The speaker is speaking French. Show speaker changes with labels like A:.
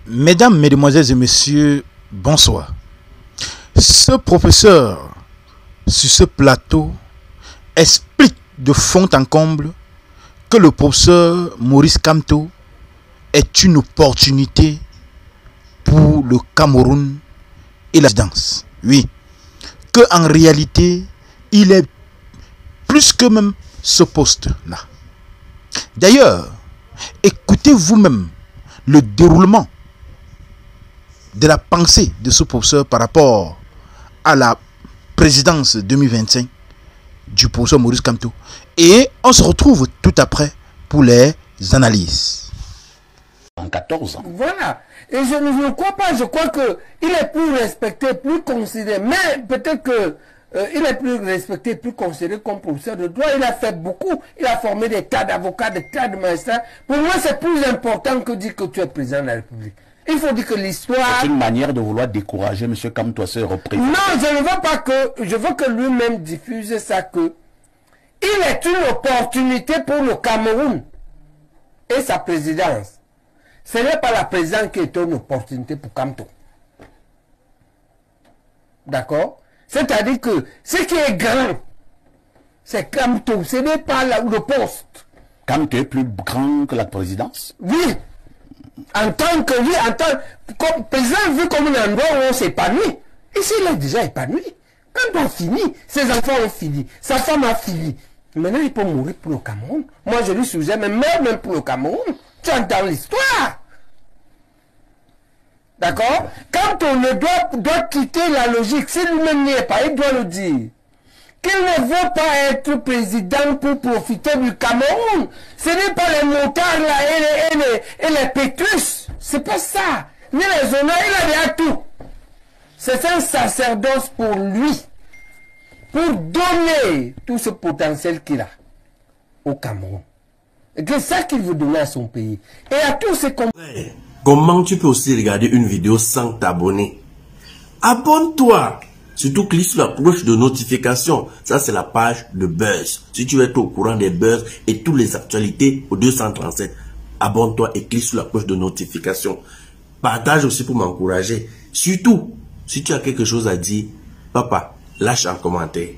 A: Mesdames, Mesdemoiselles et Messieurs, bonsoir. Ce professeur, sur ce plateau, explique de fond en comble que le professeur Maurice Kamto est une opportunité pour le Cameroun et la danse. Oui, que en réalité, il est plus que même ce poste-là. D'ailleurs, écoutez vous-même le déroulement de la pensée de ce professeur par rapport à la présidence 2025 du professeur Maurice Kamto. Et on se retrouve tout après pour les analyses.
B: En 14 ans.
C: Voilà. Et je ne crois pas, je crois qu'il est plus respecté, plus considéré. Mais peut-être que il est plus respecté, plus considéré comme professeur de droit. Il a fait beaucoup. Il a formé des tas d'avocats, des tas de magistrats. Pour moi, c'est plus important que dire que tu es président de la République. Il faut dire que l'histoire...
B: C'est une manière de vouloir décourager M. Kamto à se représenter.
C: Non, je ne veux pas que... Je veux que lui-même diffuse ça que... Il est une opportunité pour le Cameroun et sa présidence. Ce n'est pas la présidence qui est une opportunité pour Kamto. D'accord? C'est-à-dire que ce qui est grand, c'est Kamto. Ce n'est pas le poste.
B: Kamto est plus grand que la présidence?
C: Oui. En tant que lui, comme président, vu comme un endroit où on s'épanouit. Ici, il est déjà épanoui. Quand on finit, ses enfants ont fini, sa femme a fini. Maintenant, il peut mourir pour le Cameroun. Moi, je lui suggère, mais même pour le Cameroun. Tu entends l'histoire. D'accord? Quand on doit quitter la logique, si lui-même n'y est pas, il doit le dire. Qu'il ne veut pas être président pour profiter du Cameroun. Ce n'est pas les motards là et les pétrus. C'est pas ça. Ni les honneurs, il a déjà tout. C'est un sacerdoce pour lui. Pour donner tout ce potentiel qu'il a au Cameroun. Et c'est ça qu'il veut donner à son pays. Et à tous ces...
D: Comment tu peux aussi regarder une vidéo sans t'abonner? Abonne-toi! Surtout clique sur la cloche de notification. Ça, c'est la page de Buzz. Si tu veux être au courant des buzz et toutes les actualités au 237, abonne-toi et clique sur la cloche de notification. Partage aussi pour m'encourager. Surtout, si tu as quelque chose à dire, papa, lâche un commentaire.